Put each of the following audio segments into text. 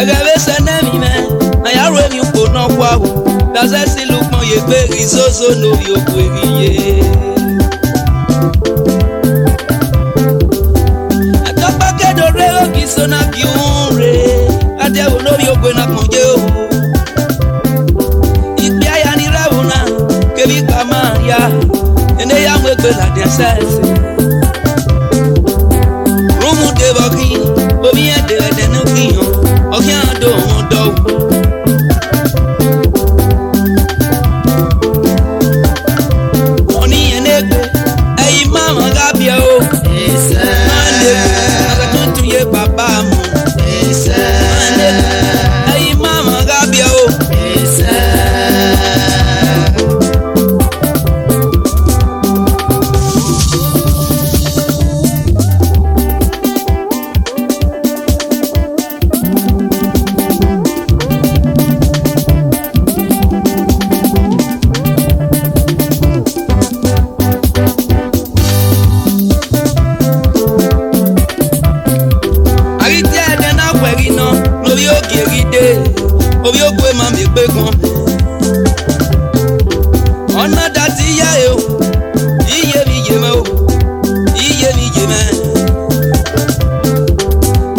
Egave senemi me, na yarwe mi uko no kwa hu. Daze si lukmo ye kwe rizozo no yo kwe riye. Atopa kedo reo kisona kiunre. Ade uno yo kwe na konje o. Ikbi aya ni rawuna, kebi kama ya. Ende ya mwekwe la densese. Rumu deboki, omi ede no kiyon. Okian do won do. Oni enegbe, eyi mama gabia o. Ese. Mande, akatuntu ye papa mu. Ese. Mande, eyi mama gabia o. Ese. Obi ogwe ma mi gbe gan. Ọ̀nà dati ya e o. Iye mi ye me o. Iye mi ye me.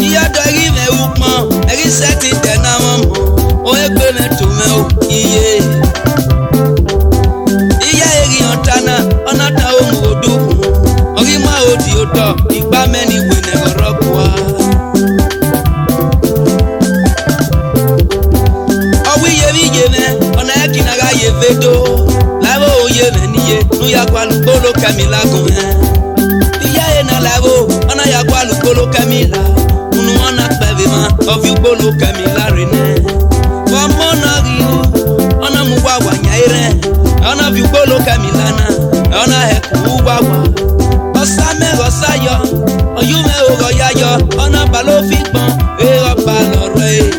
Iya do ri me u pon. Eri seti de na mo mo. O e gbe me to me o. Iye. Iya eri ontana. Ọ̀nà ta o mo odu. Ori ma odi o to. Igba me ni we ne oro kwa. Ona ekina ga ye vedo lavo ye meniye nu ya kwa lukolo kamila gun iya na lavo ona ya kwa lukolo kamila unu ona peve ma of you bolo kamila rene wa mona riu ona mu wa wanya ire ona vi bolo kamila na ona he ku wa wa osame rosayo oyume ogo yayo ona balo fi gbon e o ba loro e.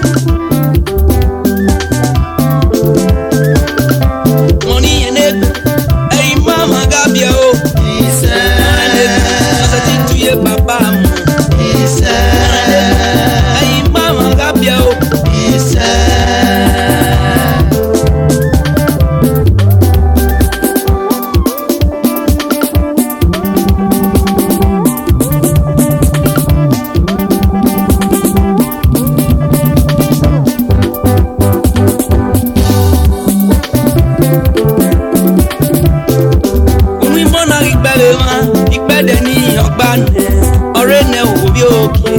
Papa mu isa ai mama gabia o isa Umi mona ikbele ma ikbede ni ogbane ọ̀rẹ́ nẹ òwò bí òkè.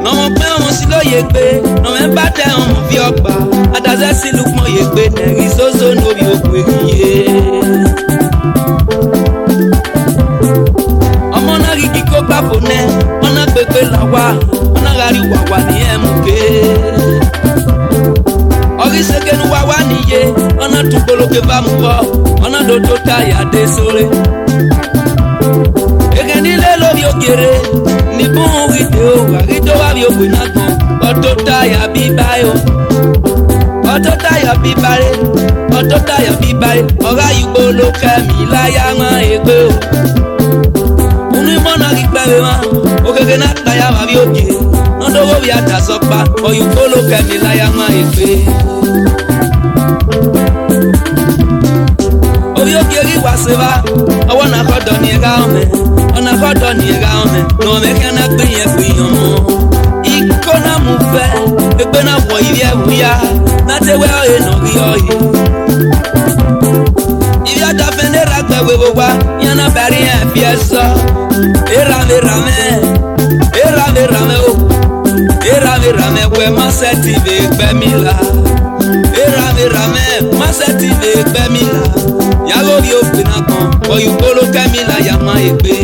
Nọmọ pé ọmọ sí ló yẹ pé nọmọ ẹ bá tẹ ọmọ bí ọgbà adazẹ sí lùpọ̀ yẹ pé nẹ̀rí sóso lórí òkú èyíye. Ọmọ náà rí kíkó gbàpò nẹ ọ̀nà pépé làwà ọ̀nà rárí wàwà ní ẹ̀mùké. Ọrí sekenu wàwà níye ọ̀nà túgbòlókè bá mú bọ̀ ọ̀nà dòdò táyà dé sóre. Egenile lórí òkèrè ní bùn rìdè o àrídó wà rí òpin náà gan ọ̀tọ̀ táyà bíbá o ọ̀tọ̀ táyà bíbá rẹ̀ ọ̀tọ̀ táyà bíbá rẹ̀ ọ̀rá ìgbó ló kẹ́mi láyà wọn ègbé o. Ònú ìmọ̀nà rí pẹ́rẹ́ wọn òkèké náà táyà wà rí òkè lọ́dọ̀wọ́ rí àdàsọ́pá ọ̀yùkó ló kẹ́mi láyà wọn ègbé. Orí òkè rí wàṣẹ́wà ọwọ́ náà kọ́dọ̀ ní ẹ̀ka ọ̀mẹ́. Ona kodo ni ga ome no me kana gbe yen fun yan mo ikona mu fe egbe na wo iri ewuya na te we oye no ri oye ibi ada fende ra gbe we wa yana bari en fi eso era me we ma seti be gbe mi la era me ma seti be gbe mi la ya go ri òpin na kan oyu bolo kemi la ya ma egbe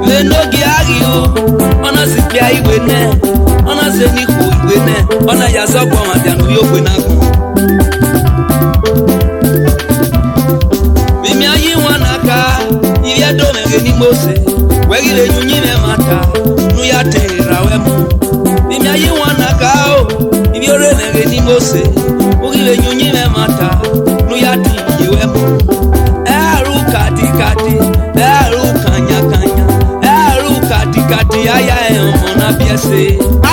le nogi ari o ona si pia iwe ne ona se ni ku iwe ne ona ya so po ma dia no ri òpin na kan mi ayi wana ka iri edo me ni mose we ri le nyunyi me mata nu ya te rawe mo mi ayi wana ka o iri ore me ni mose le nyunyi me mata nu ya ti yewe mo eru kati kati eru kanya kanya eru se